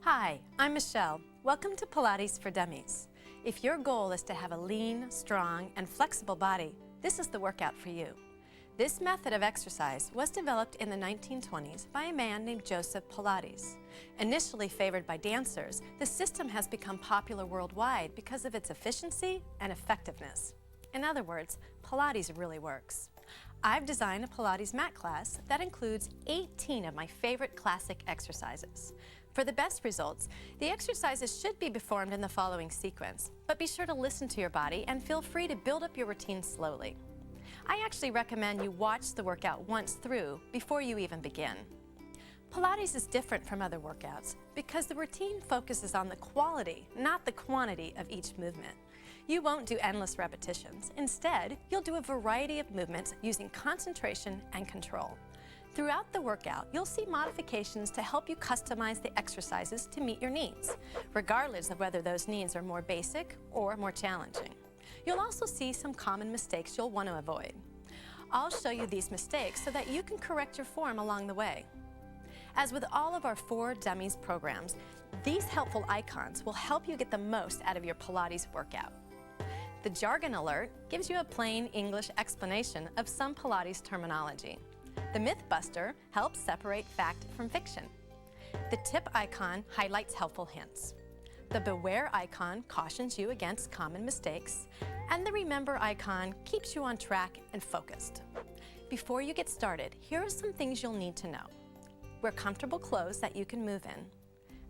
Hi, I'm Michelle. Welcome to Pilates for Dummies. If your goal is to have a lean, strong, and flexible body, this is the workout for you. This method of exercise was developed in the 1920s by a man named Joseph Pilates. Initially favored by dancers, the system has become popular worldwide because of its efficiency and effectiveness. In other words, Pilates really works. I've designed a Pilates mat class that includes 18 of my favorite classic exercises. For the best results, the exercises should be performed in the following sequence, but be sure to listen to your body and feel free to build up your routine slowly. I actually recommend you watch the workout once through before you even begin. Pilates is different from other workouts because the routine focuses on the quality, not the quantity of each movement. You won't do endless repetitions. Instead, you'll do a variety of movements using concentration and control. Throughout the workout, you'll see modifications to help you customize the exercises to meet your needs, regardless of whether those needs are more basic or more challenging. You'll also see some common mistakes you'll want to avoid. I'll show you these mistakes so that you can correct your form along the way. As with all of our For Dummies programs, these helpful icons will help you get the most out of your Pilates workout. The jargon alert gives you a plain English explanation of some Pilates terminology. The Mythbuster helps separate fact from fiction. The tip icon highlights helpful hints. The Beware icon cautions you against common mistakes. And the Remember icon keeps you on track and focused. Before you get started, here are some things you'll need to know. Wear comfortable clothes that you can move in.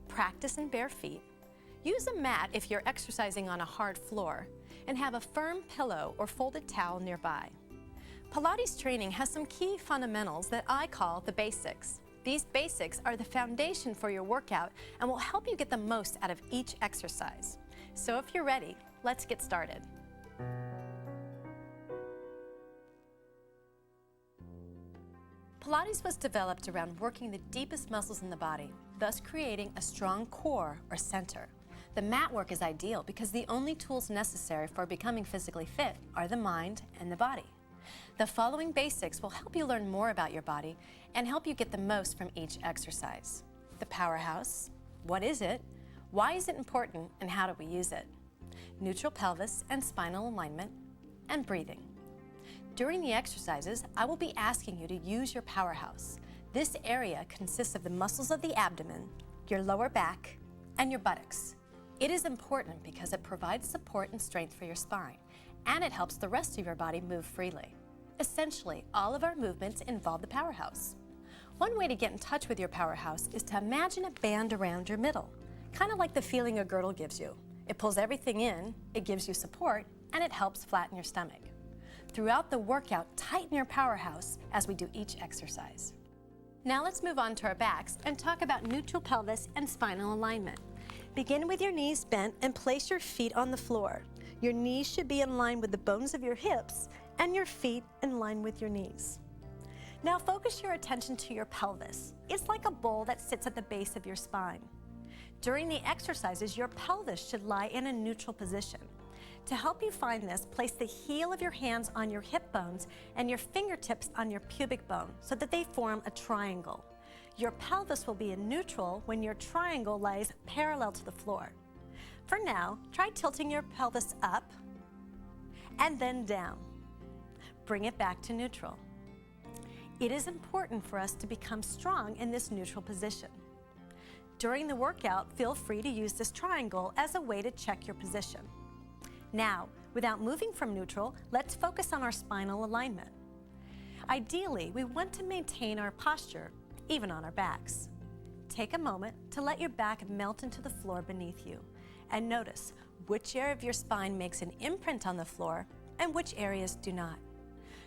Practice in bare feet. Use a mat if you're exercising on a hard floor, and have a firm pillow or folded towel nearby. Pilates training has some key fundamentals that I call the basics. These basics are the foundation for your workout and will help you get the most out of each exercise. So if you're ready, let's get started. Pilates was developed around working the deepest muscles in the body, thus creating a strong core or center. The mat work is ideal because the only tools necessary for becoming physically fit are the mind and the body. The following basics will help you learn more about your body and help you get the most from each exercise. The powerhouse, what is it, why is it important, and how do we use it? Neutral pelvis and spinal alignment, and breathing. During the exercises, I will be asking you to use your powerhouse. This area consists of the muscles of the abdomen, your lower back, and your buttocks. It is important because it provides support and strength for your spine, and it helps the rest of your body move freely. Essentially, all of our movements involve the powerhouse. One way to get in touch with your powerhouse is to imagine a band around your middle, kind of like the feeling a girdle gives you. It pulls everything in, it gives you support, and it helps flatten your stomach. Throughout the workout, tighten your powerhouse as we do each exercise. Now let's move on to our backs and talk about neutral pelvis and spinal alignment. Begin with your knees bent and place your feet on the floor. Your knees should be in line with the bones of your hips and your feet in line with your knees. Now focus your attention to your pelvis. It's like a bowl that sits at the base of your spine. During the exercises, your pelvis should lie in a neutral position. To help you find this, place the heel of your hands on your hip bones and your fingertips on your pubic bone so that they form a triangle. Your pelvis will be in neutral when your triangle lies parallel to the floor. For now, try tilting your pelvis up and then down. Bring it back to neutral. It is important for us to become strong in this neutral position. During the workout, feel free to use this triangle as a way to check your position. Now, without moving from neutral, let's focus on our spinal alignment. Ideally, we want to maintain our posture, even on our backs. Take a moment to let your back melt into the floor beneath you, and notice which area of your spine makes an imprint on the floor and which areas do not.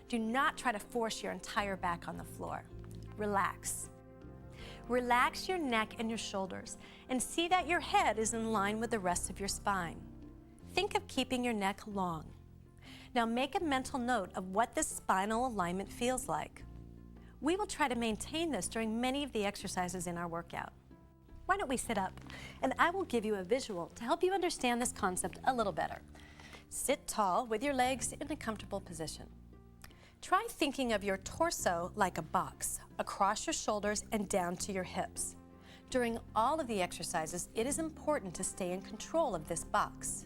Do not try to force your entire back on the floor. Relax. Relax your neck and your shoulders and see that your head is in line with the rest of your spine. Think of keeping your neck long. Now make a mental note of what this spinal alignment feels like. We will try to maintain this during many of the exercises in our workout. Why don't we sit up, and I will give you a visual to help you understand this concept a little better. Sit tall with your legs in a comfortable position. Try thinking of your torso like a box, across your shoulders and down to your hips. During all of the exercises, it is important to stay in control of this box.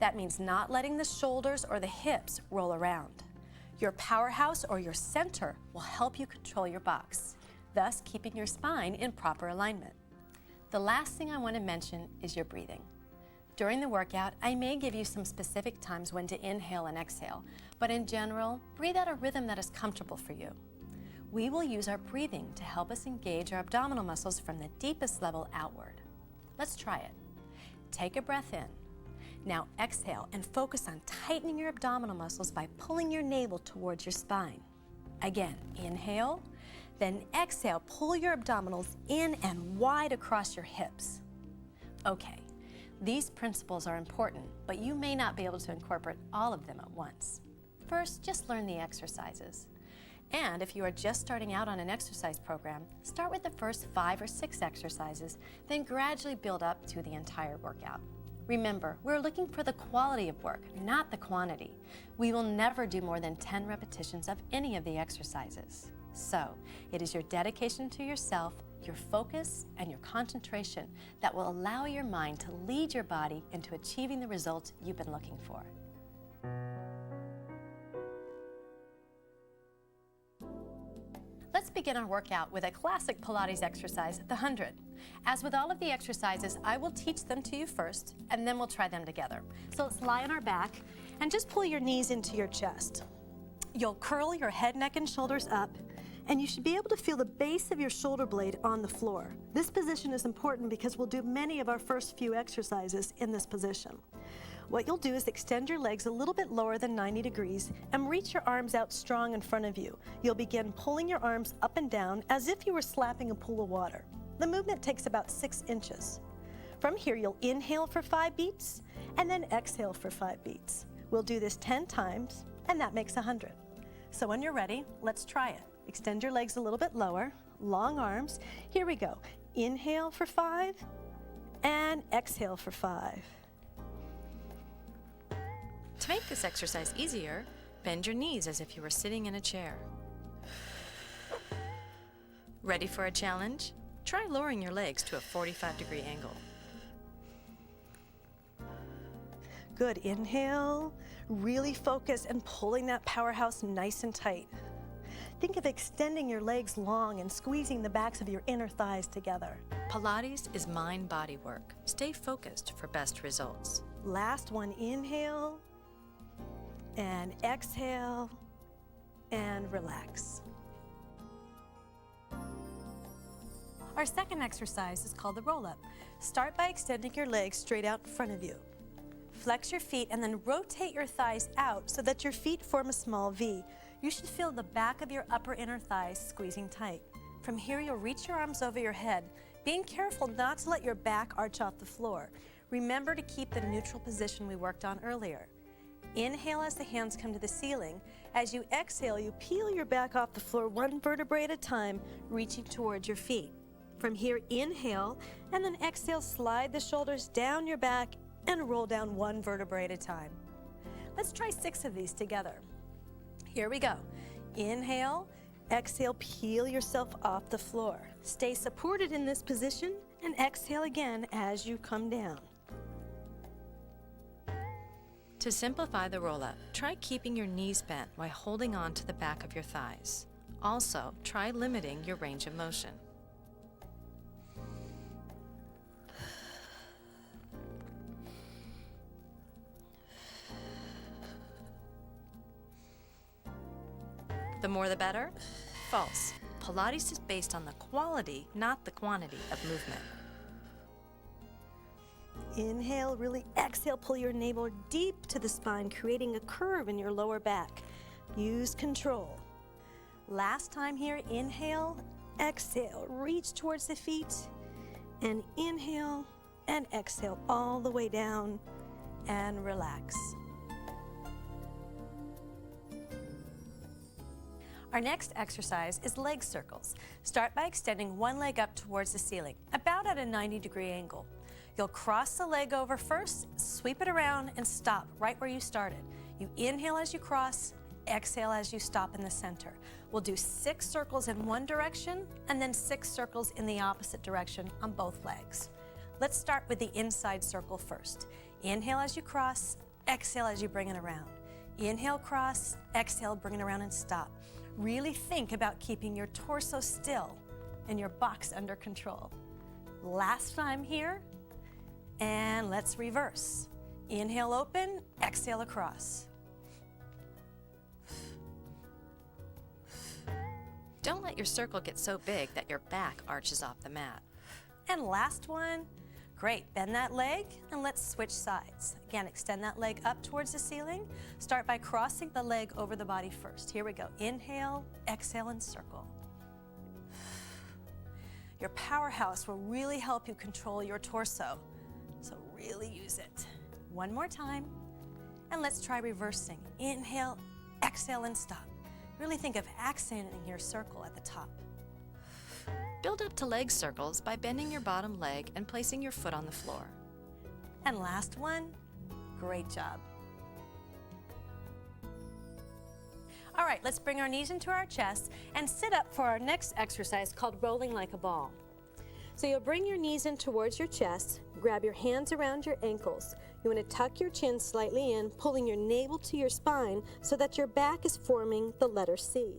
That means not letting the shoulders or the hips roll around. Your powerhouse or your center will help you control your box, thus keeping your spine in proper alignment. The last thing I want to mention is your breathing. During the workout, I may give you some specific times when to inhale and exhale, but in general, breathe at a rhythm that is comfortable for you. We will use our breathing to help us engage our abdominal muscles from the deepest level outward. Let's try it. Take a breath in. Now exhale and focus on tightening your abdominal muscles by pulling your navel towards your spine. Again, inhale, then exhale, pull your abdominals in and wide across your hips. Okay, these principles are important, but you may not be able to incorporate all of them at once. First, just learn the exercises. And if you are just starting out on an exercise program, start with the first 5 or 6 exercises, then gradually build up to the entire workout. Remember, we're looking for the quality of work, not the quantity. We will never do more than 10 repetitions of any of the exercises. So, it is your dedication to yourself, your focus, and your concentration that will allow your mind to lead your body into achieving the results you've been looking for. Let's begin our workout with a classic Pilates exercise, the 100. As with all of the exercises, I will teach them to you first, and then we'll try them together. So let's lie on our back and just pull your knees into your chest. You'll curl your head, neck, and shoulders up, and you should be able to feel the base of your shoulder blade on the floor. This position is important because we'll do many of our first few exercises in this position. What you'll do is extend your legs a little bit lower than 90 degrees and reach your arms out strong in front of you. You'll begin pulling your arms up and down as if you were slapping a pool of water. The movement takes about 6 inches. From here, you'll inhale for 5 beats and then exhale for 5 beats. We'll do this 10 times, and that makes 100. So when you're ready, let's try it. Extend your legs a little bit lower, long arms. Here we go. Inhale for 5 and exhale for 5. To make this exercise easier, bend your knees as if you were sitting in a chair. Ready for a challenge? Try lowering your legs to a 45-degree angle. Good. Inhale, really focus and pulling that powerhouse nice and tight. Think of extending your legs long and squeezing the backs of your inner thighs together. Pilates is mind-body work. Stay focused for best results. Last one, inhale and exhale and relax. Our second exercise is called the roll-up. Start by extending your legs straight out in front of you. Flex your feet and then rotate your thighs out so that your feet form a small V. You should feel the back of your upper inner thighs squeezing tight. From here, you'll reach your arms over your head, being careful not to let your back arch off the floor. Remember to keep the neutral position we worked on earlier. Inhale as the hands come to the ceiling. As you exhale, you peel your back off the floor 1 vertebrae at a time, reaching towards your feet. From here, inhale, and then exhale, slide the shoulders down your back and roll down 1 vertebrae at a time. Let's try 6 of these together. Here we go. Inhale, exhale, peel yourself off the floor. Stay supported in this position and exhale again as you come down. To simplify the roll-up, try keeping your knees bent while holding on to the back of your thighs. Also, try limiting your range of motion. The more the better? False. Pilates is based on the quality, not the quantity of movement. Inhale, really exhale, pull your navel deep to the spine, creating a curve in your lower back. Use control. Last time here, inhale, exhale, reach towards the feet, and inhale and exhale all the way down and relax. Our next exercise is leg circles. Start by extending one leg up towards the ceiling, about at a 90-degree angle. You'll cross the leg over first, sweep it around, and stop right where you started. You inhale as you cross, exhale as you stop in the center. We'll do 6 circles in one direction and then 6 circles in the opposite direction on both legs. Let's start with the inside circle first. Inhale as you cross, exhale as you bring it around. Inhale, cross, exhale, bring it around and stop. Really think about keeping your torso still and your box under control. Last time here, and let's reverse. Inhale, open, exhale, across. Don't let your circle get so big that your back arches off the mat. And last one. Great, bend that leg and let's switch sides. Again, extend that leg up towards the ceiling. Start by crossing the leg over the body first. Here we go. Inhale, exhale, and circle. Your powerhouse will really help you control your torso, so really use it. One more time, and let's try reversing. Inhale, exhale, and stop. Really think of accenting your circle at the top. Build up to leg circles by bending your bottom leg and placing your foot on the floor. And last one, great job. All right, let's bring our knees into our chest and sit up for our next exercise called rolling like a ball. So you'll bring your knees in towards your chest, grab your hands around your ankles. You want to tuck your chin slightly in, pulling your navel to your spine so that your back is forming the letter C.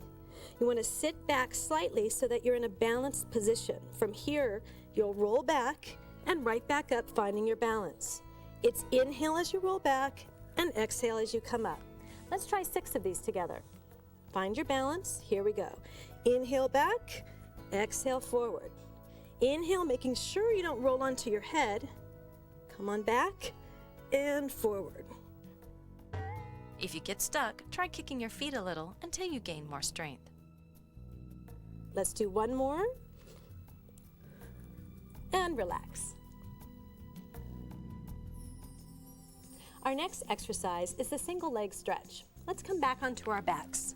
You want to sit back slightly so that you're in a balanced position. From here, you'll roll back and right back up, finding your balance. It's inhale as you roll back and exhale as you come up. Let's try 6 of these together. Find your balance. Here we go. Inhale back, exhale forward. Inhale, making sure you don't roll onto your head. Come on back and forward. If you get stuck, try kicking your feet a little until you gain more strength. Let's do one more. And relax. Our next exercise is the single leg stretch. Let's come back onto our backs.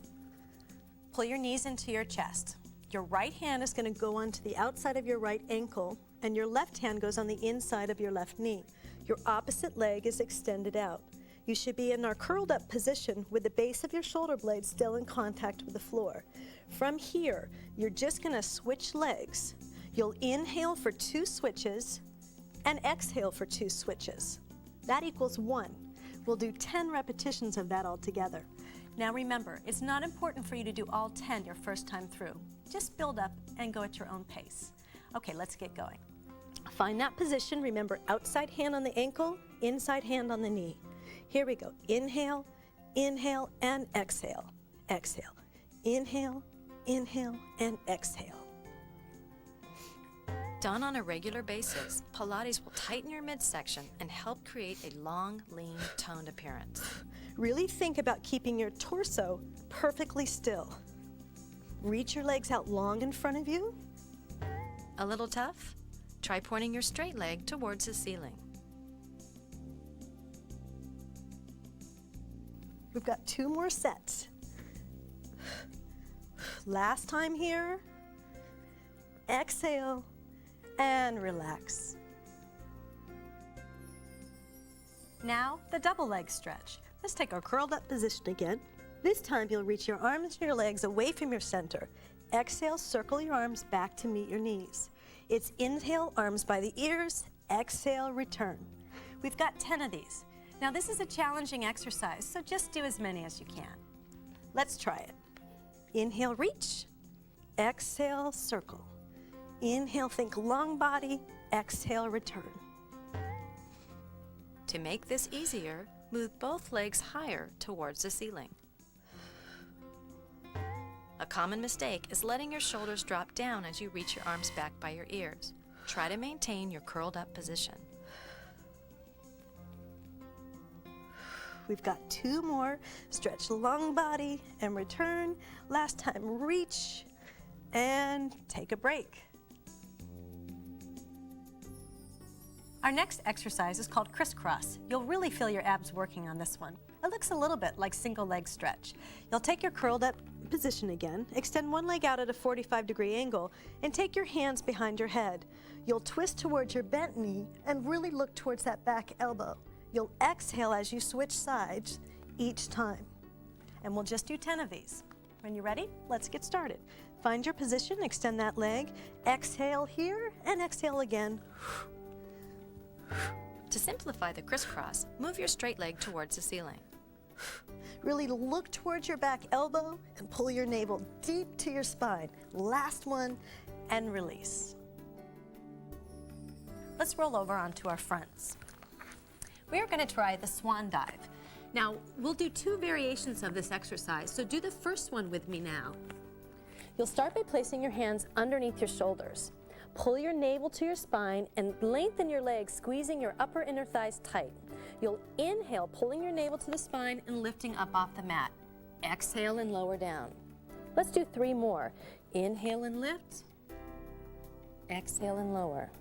Pull your knees into your chest. Your right hand is going to go onto the outside of your right ankle, and your left hand goes on the inside of your left knee. Your opposite leg is extended out. You should be in our curled up position with the base of your shoulder blades still in contact with the floor. From here, you're just going to switch legs. You'll inhale for 2 switches and exhale for 2 switches. That equals 1. We'll do 10 repetitions of that all together. Now remember, it's not important for you to do all 10 your first time through. Just build up and go at your own pace. Okay, let's get going. Find that position. Remember, outside hand on the ankle, inside hand on the knee. Here we go. Inhale, inhale, and exhale. Exhale. Inhale, inhale, and exhale. Done on a regular basis, Pilates will tighten your midsection and help create a long, lean, toned appearance. Really think about keeping your torso perfectly still. Reach your legs out long in front of you. A little tough? Try pointing your straight leg towards the ceiling. We've got 2 more sets. Last time here. Exhale and relax. Now, the double leg stretch. Let's take our curled up position again. This time you'll reach your arms and your legs away from your center. Exhale, circle your arms back to meet your knees. It's inhale, arms by the ears. Exhale, return. We've got 10 of these. Now this is a challenging exercise, so just do as many as you can. Let's try it. Inhale, reach. Exhale, circle. Inhale, think long body. Exhale, return. To make this easier, move both legs higher towards the ceiling. A common mistake is letting your shoulders drop down as you reach your arms back by your ears. Try to maintain your curled up position. We've got 2 more. Stretch the long body and return. Last time, reach and take a break. Our next exercise is called crisscross. You'll really feel your abs working on this one. It looks a little bit like single leg stretch. You'll take your curled up position again, extend one leg out at a 45-degree angle, and take your hands behind your head. You'll twist towards your bent knee and really look towards that back elbow. You'll exhale as you switch sides each time. and we'll just do 10 of these. When you're ready, let's get started. Find your position, extend that leg, exhale here, and exhale again. To simplify the crisscross, move your straight leg towards the ceiling. Really look towards your back elbow and pull your navel deep to your spine. Last one, and release. Let's roll over onto our fronts. We are going to try the swan dive. Now, we'll do 2 variations of this exercise, so do the first one with me now. You'll start by placing your hands underneath your shoulders. Pull your navel to your spine and lengthen your legs, squeezing your upper inner thighs tight. You'll inhale, pulling your navel to the spine and lifting up off the mat. Exhale and lower down. Let's do 3 more. Inhale and lift. Exhale and lower.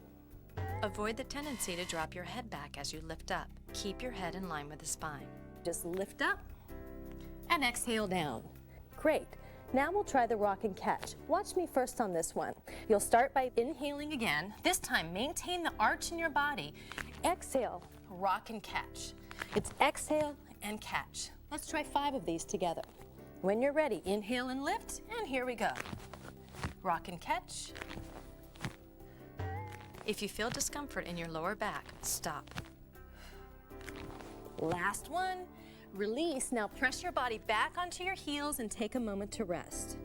Avoid the tendency to drop your head back as you lift up. Keep your head in line with the spine. Just lift up and exhale down. Great. Now we'll try the rock and catch. Watch me first on this one. You'll start by inhaling again. This time, maintain the arch in your body. Exhale, rock and catch. It's exhale and catch. Let's try 5 of these together. When you're ready, inhale and lift, and here we go. Rock and catch. If you feel discomfort in your lower back, stop. Last one. Release. Now press your body back onto your heels and take a moment to rest.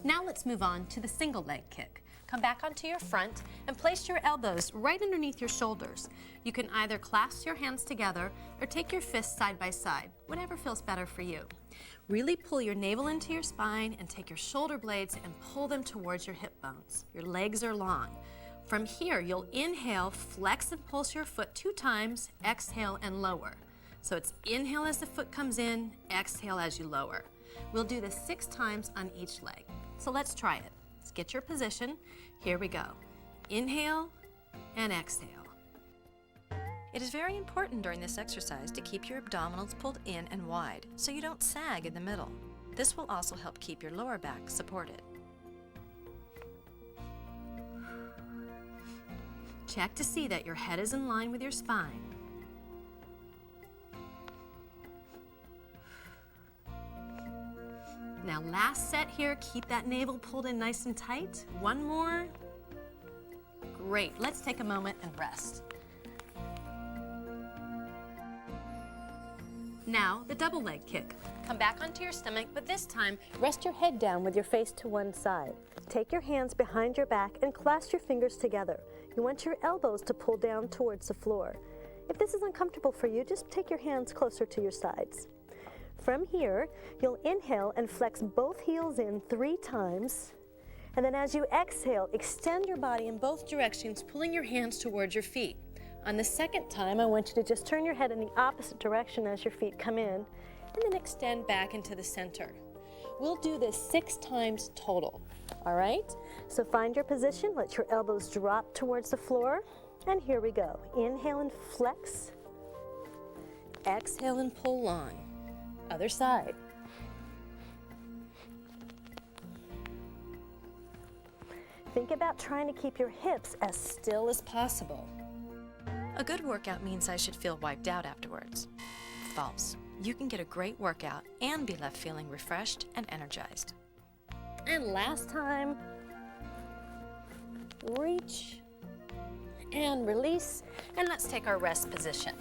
Now let's move on to the single leg kick. Come back onto your front and place your elbows right underneath your shoulders. You can either clasp your hands together or take your fists side by side, whatever feels better for you. Really pull your navel into your spine and take your shoulder blades and pull them towards your hip bones. Your legs are long. From here, you'll inhale, flex and pulse your foot 2 times, exhale and lower. So it's inhale as the foot comes in, exhale as you lower. We'll do this 6 times on each leg. So let's try it. Let's get your position. Here we go. Inhale and exhale. It is very important during this exercise to keep your abdominals pulled in and wide so you don't sag in the middle. This will also help keep your lower back supported. Check to see that your head is in line with your spine. Now last set here, keep that navel pulled in nice and tight. 1 more. Great, let's take a moment and rest. Now, the double leg kick. Come back onto your stomach, but this time, rest your head down with your face to one side. Take your hands behind your back and clasp your fingers together. You want your elbows to pull down towards the floor. If this is uncomfortable for you, just take your hands closer to your sides. From here, you'll inhale and flex both heels in 3 times. And then as you exhale, extend your body in both directions, pulling your hands towards your feet. On the second time, I want you to just turn your head in the opposite direction as your feet come in, and then extend back into the center. We'll do this 6 times total, all right? So find your position, let your elbows drop towards the floor, and here we go. Inhale and flex. Exhale and pull long. Other side. Think about trying to keep your hips as still as possible. A good workout means I should feel wiped out afterwards. False. You can get a great workout and be left feeling refreshed and energized. And last time, reach and release, and let's take our rest position.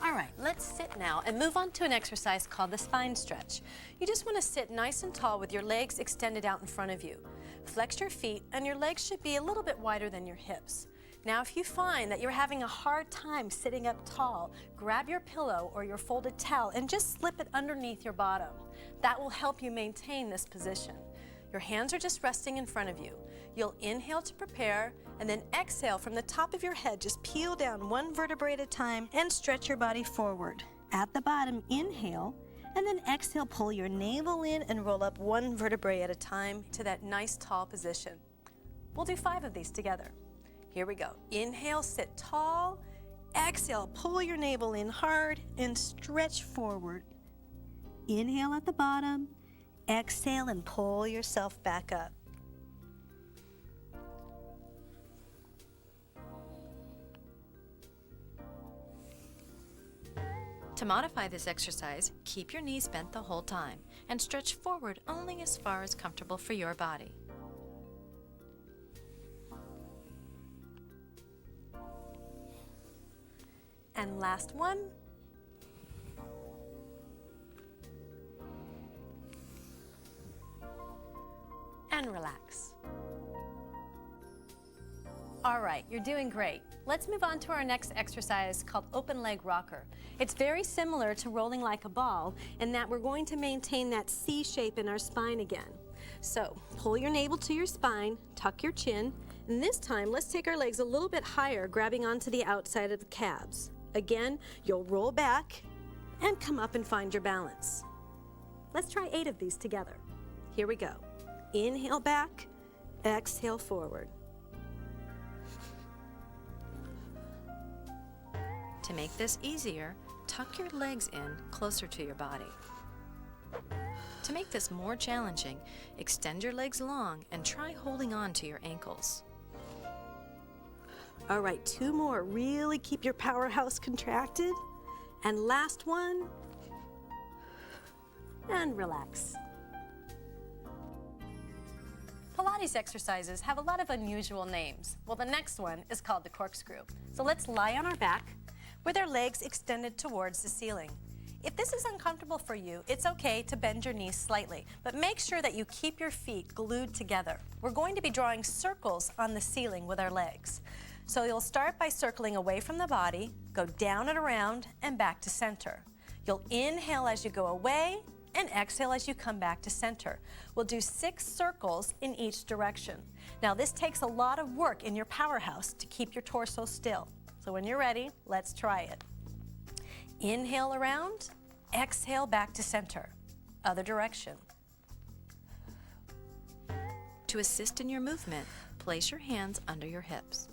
All right, let's sit now and move on to an exercise called the spine stretch. You just want to sit nice and tall with your legs extended out in front of you. Flex your feet, and your legs should be a little bit wider than your hips. Now, if you find that you're having a hard time sitting up tall, grab your pillow or your folded towel and just slip it underneath your bottom. That will help you maintain this position. Your hands are just resting in front of you. You'll inhale to prepare, and then exhale from the top of your head. Just peel down 1 vertebrae at a time and stretch your body forward. At the bottom, inhale, and then exhale, pull your navel in and roll up 1 vertebrae at a time to that nice tall position. We'll do 5 of these together. Here we go. Inhale, sit tall. Exhale, pull your navel in hard and stretch forward. Inhale at the bottom. Exhale and pull yourself back up. To modify this exercise, keep your knees bent the whole time and stretch forward only as far as comfortable for your body. And last one. And relax. All right, you're doing great. Let's move on to our next exercise called open leg rocker. It's very similar to rolling like a ball in that we're going to maintain that C shape in our spine again. So pull your navel to your spine, tuck your chin, and this time let's take our legs a little bit higher, grabbing onto the outside of the calves. Again, you'll roll back and come up and find your balance. Let's try 8 of these together. Here we go. Inhale back, exhale forward. To make this easier, tuck your legs in closer to your body. To make this more challenging, extend your legs long and try holding on to your ankles. All right, 2 more. Really keep your powerhouse contracted. And last one. And relax. Pilates exercises have a lot of unusual names. Well, the next one is called the corkscrew. So let's lie on our back with our legs extended towards the ceiling. If this is uncomfortable for you, it's okay to bend your knees slightly, but make sure that you keep your feet glued together. We're going to be drawing circles on the ceiling with our legs. So you'll start by circling away from the body, go down and around, and back to center. You'll inhale as you go away, and exhale as you come back to center. We'll do 6 circles in each direction. Now this takes a lot of work in your powerhouse to keep your torso still. So when you're ready, let's try it. Inhale around, exhale back to center. Other direction. To assist in your movement, place your hands under your hips.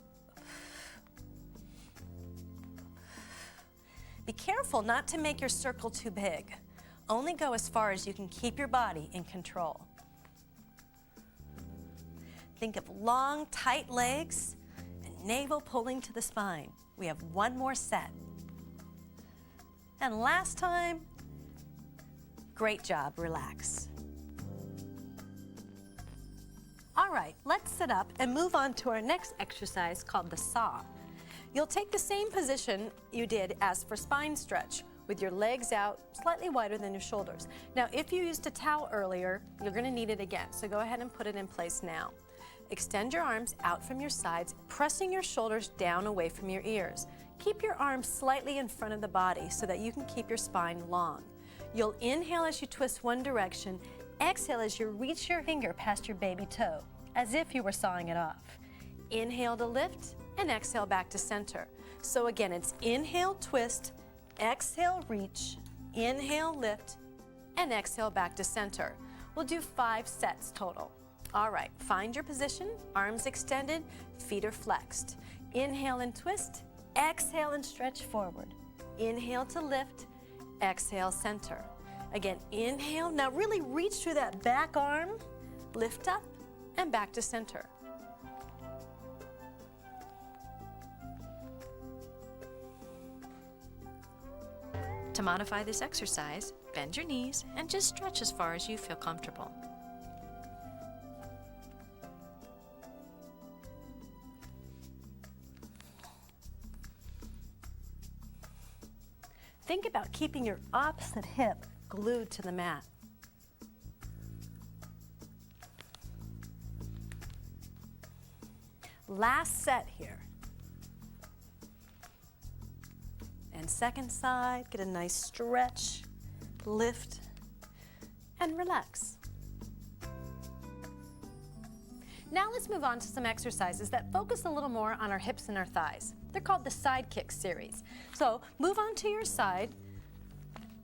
Be careful not to make your circle too big. Only go as far as you can keep your body in control. Think of long, tight legs and navel pulling to the spine. We have 1 more set. And last time, great job, relax. All right, let's sit up and move on to our next exercise called the saw. You'll take the same position you did as for spine stretch, with your legs out slightly wider than your shoulders. Now, if you used a towel earlier, you're gonna need it again, so go ahead and put it in place now. Extend your arms out from your sides, pressing your shoulders down away from your ears. Keep your arms slightly in front of the body so that you can keep your spine long. You'll inhale as you twist one direction, exhale as you reach your finger past your baby toe, as if you were sawing it off. Inhale to lift, and exhale back to center. So again, it's inhale, twist, exhale, reach, inhale, lift, and exhale back to center. We'll do 5 sets total. All right, find your position, arms extended, feet are flexed. Inhale and twist, exhale and stretch forward. Inhale to lift, exhale, center. Again, inhale, now really reach through that back arm, lift up, and back to center. To modify this exercise, bend your knees and just stretch as far as you feel comfortable. Think about keeping your opposite hip glued to the mat. Last set here. And second side, get a nice stretch, lift, and relax. Now let's move on to some exercises that focus a little more on our hips and our thighs. They're called the side kick series. So move on to your side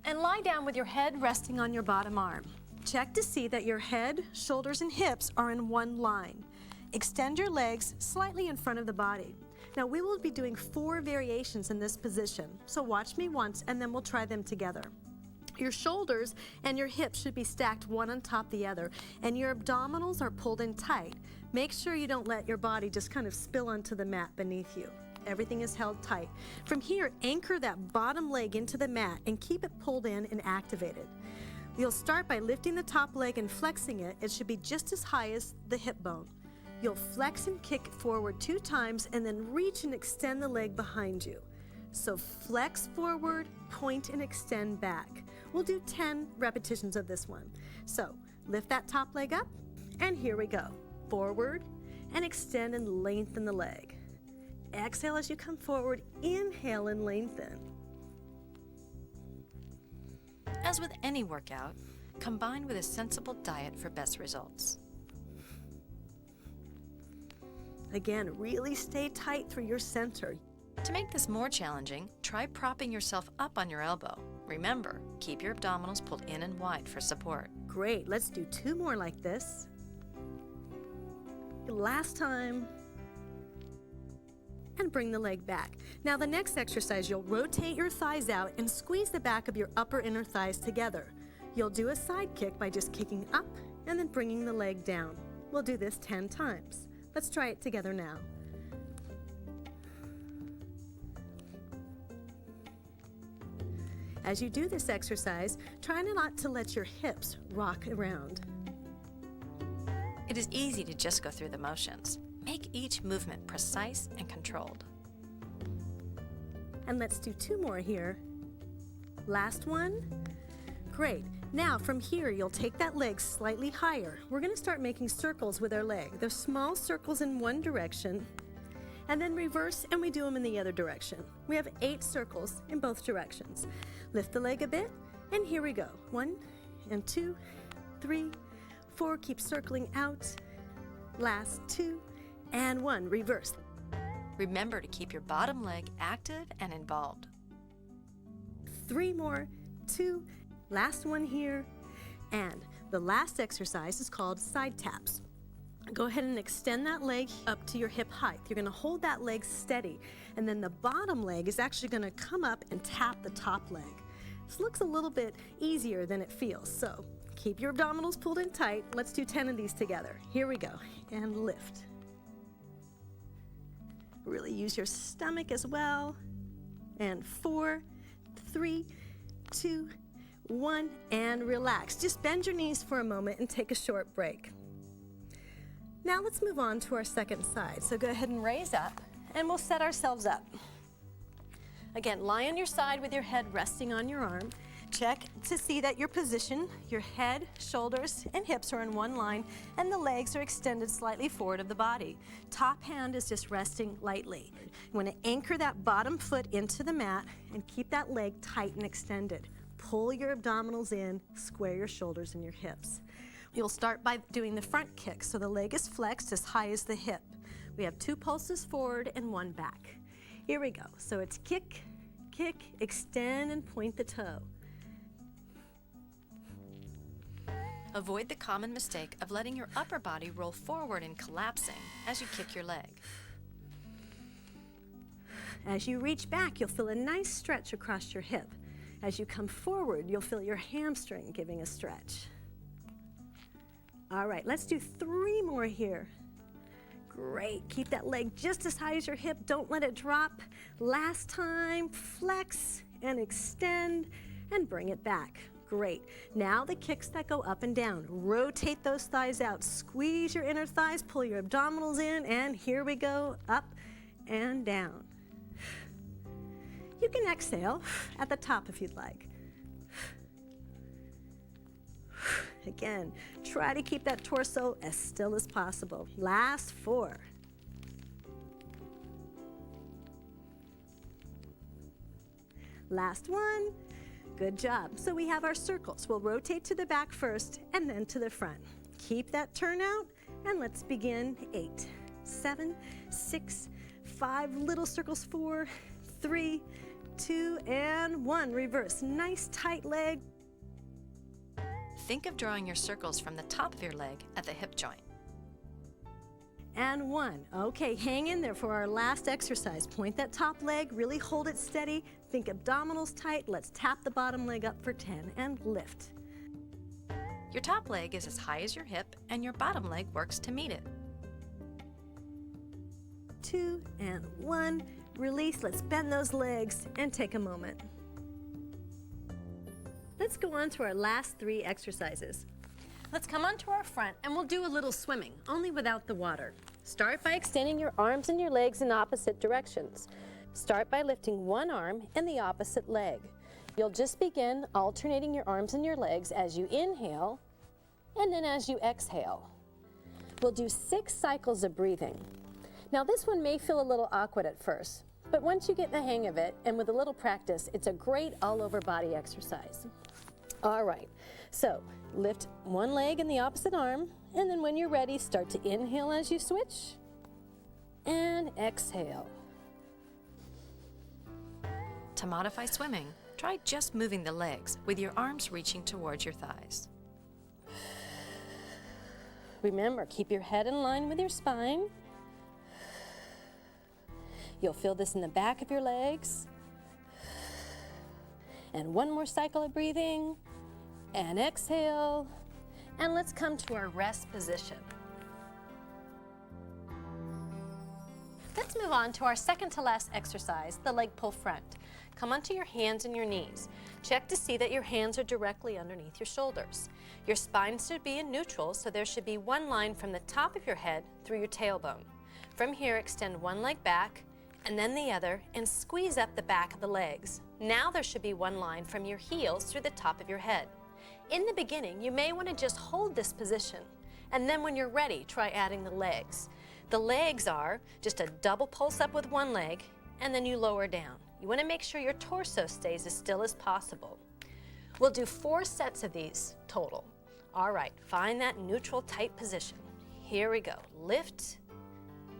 and lie down with your head resting on your bottom arm. Check to see that your head, shoulders, and hips are in one line. Extend your legs slightly in front of the body. Now we will be doing 4 variations in this position. So watch me once and then we'll try them together. Your shoulders and your hips should be stacked one on top of the other, and your abdominals are pulled in tight. Make sure you don't let your body just kind of spill onto the mat beneath you. everything is held tight. From here, anchor that bottom leg into the mat and keep it pulled in and activated. You'll start by lifting the top leg and flexing it. It should be just as high as the hip bone. You'll flex and kick forward 2 times and then reach and extend the leg behind you. So flex forward, point and extend back. We'll do 10 repetitions of this one. So lift that top leg up, and here we go. Forward and extend and lengthen the leg. Exhale as you come forward, inhale and lengthen. As with any workout, combine with a sensible diet for best results. Again, really stay tight through your center. To make this more challenging, try propping yourself up on your elbow. Remember, keep your abdominals pulled in and wide for support. Great, let's do 2 more like this. Last time. And bring the leg back. Now the next exercise, you'll rotate your thighs out and squeeze the back of your upper inner thighs together. You'll do a side kick by just kicking up and then bringing the leg down. We'll do this 10 times. Let's try it together now. As you do this exercise, try not to let your hips rock around. It is easy to just go through the motions. Make each movement precise and controlled. And let's do 2 more here. Last one. Great. Now from here, you'll take that leg slightly higher. We're going to start making circles with our leg. They're small circles in one direction, and then reverse, and we do them in the other direction. We have 8 circles in both directions. Lift the leg a bit, and here we go. 1 and 2, 3, 4. Keep circling out. Last 2 and 1. Reverse. Remember to keep your bottom leg active and involved. 3 more. 2. Last one here. And the last exercise is called side taps. Go ahead and extend that leg up to your hip height. You're going to hold that leg steady, and then the bottom leg is actually going to come up and tap the top leg. This looks a little bit easier than it feels, so keep your abdominals pulled in tight. Let's do 10 of these together. Here we go. And lift. Really use your stomach as well. And 4, 3, 2, 1, and relax. Just bend your knees for a moment and take a short break. Now let's move on to our second side. So go ahead and raise up, and we'll set ourselves up. Again, lie on your side with your head resting on your arm. Check to see that your position, your head, shoulders, and hips are in one line, and the legs are extended slightly forward of the body. Top hand is just resting lightly. You want to anchor that bottom foot into the mat and keep that leg tight and extended. Pull your abdominals in, square your shoulders and your hips. You'll start by doing the front kick, so the leg is flexed as high as the hip. We have 2 pulses forward and 1 back. Here we go. So it's kick, kick, extend, and point the toe. Avoid the common mistake of letting your upper body roll forward and collapsing as you kick your leg. As you reach back, you'll feel a nice stretch across your hip. As you come forward, you'll feel your hamstring giving a stretch. All right, let's do 3 more here. Great, keep that leg just as high as your hip. Don't let it drop. Last time, flex and extend and bring it back. Great. Now the kicks that go up and down. Rotate those thighs out. Squeeze your inner thighs, pull your abdominals in, and here we go, up and down. You can exhale at the top if you'd like. Again, try to keep that torso as still as possible. Last 4. Last 1. Good job. So we have our circles. We'll rotate to the back first and then to the front. Keep that turn out, and let's begin. 8, 7, 6, 5 little circles. 4, 3, 2, and 1. Reverse. Nice tight leg. Think of drawing your circles from the top of your leg at the hip joint. And 1. Okay, hang in there for our last exercise. Point that top leg, really hold it steady. Think abdominals tight. Let's tap the bottom leg up for 10 and lift. Your top leg is as high as your hip, and your bottom leg works to meet it. 2 and 1. Release, let's bend those legs and take a moment. Let's go on to our last 3 exercises. Let's come onto our front and we'll do a little swimming, only without the water. Start by extending your arms and your legs in opposite directions. Start by lifting one arm and the opposite leg. You'll just begin alternating your arms and your legs as you inhale and then as you exhale. We'll do 6 cycles of breathing. Now this one may feel a little awkward at first, but once you get the hang of it and with a little practice, it's a great all-over body exercise. All right, so lift one leg and the opposite arm, and then when you're ready, start to inhale as you switch and exhale. To modify swimming, try just moving the legs with your arms reaching towards your thighs. Remember, keep your head in line with your spine. You'll feel this in the back of your legs. And one more cycle of breathing. And exhale. And let's come to our rest position. Let's move on to our second to last exercise, the leg pull front. Come onto your hands and your knees. Check to see that your hands are directly underneath your shoulders. Your spine should be in neutral, so there should be one line from the top of your head through your tailbone. From here, extend one leg back and then the other and squeeze up the back of the legs. Now there should be one line from your heels through the top of your head. In the beginning, you may want to just hold this position, and then when you're ready, try adding the legs. The legs are just a double pulse up with one leg, and then you lower down. You want to make sure your torso stays as still as possible. We'll do 4 sets of these total. All right, find that neutral tight position. Here we go. Lift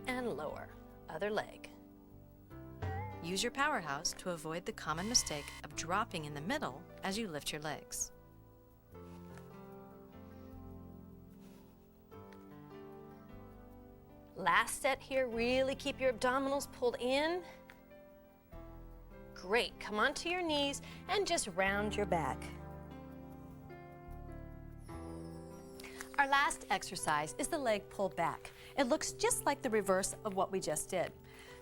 and lower. Other leg. Use your powerhouse to avoid the common mistake of dropping in the middle as you lift your legs. Last set here, really keep your abdominals pulled in. Great, come onto your knees and just round your back. Our last exercise is the leg pull back. It looks just like the reverse of what we just did.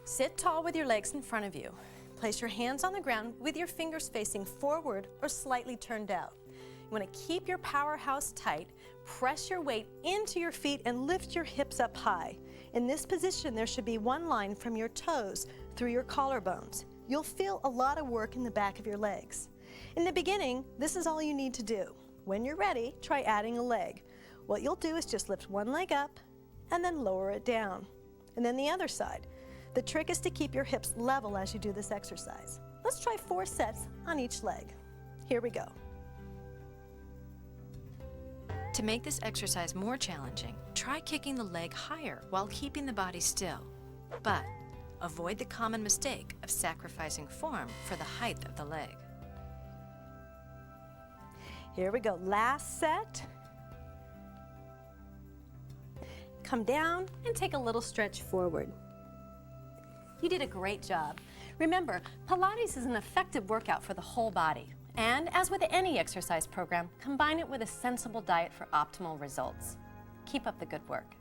Sit tall with your legs in front of you. Place your hands on the ground with your fingers facing forward or slightly turned out. You want to keep your powerhouse tight, press your weight into your feet and lift your hips up high. In this position, there should be one line from your toes through your collarbones. You'll feel a lot of work in the back of your legs. In the beginning, this is all you need to do. When you're ready, try adding a leg. What you'll do is just lift one leg up and then lower it down. And then the other side. The trick is to keep your hips level as you do this exercise. Let's try 4 sets on each leg. Here we go. To make this exercise more challenging, try kicking the leg higher while keeping the body still. But avoid the common mistake of sacrificing form for the height of the leg. Here we go. Last set. Come down and take a little stretch forward. You did a great job. Remember, Pilates is an effective workout for the whole body. And as with any exercise program, combine it with a sensible diet for optimal results. Keep up the good work.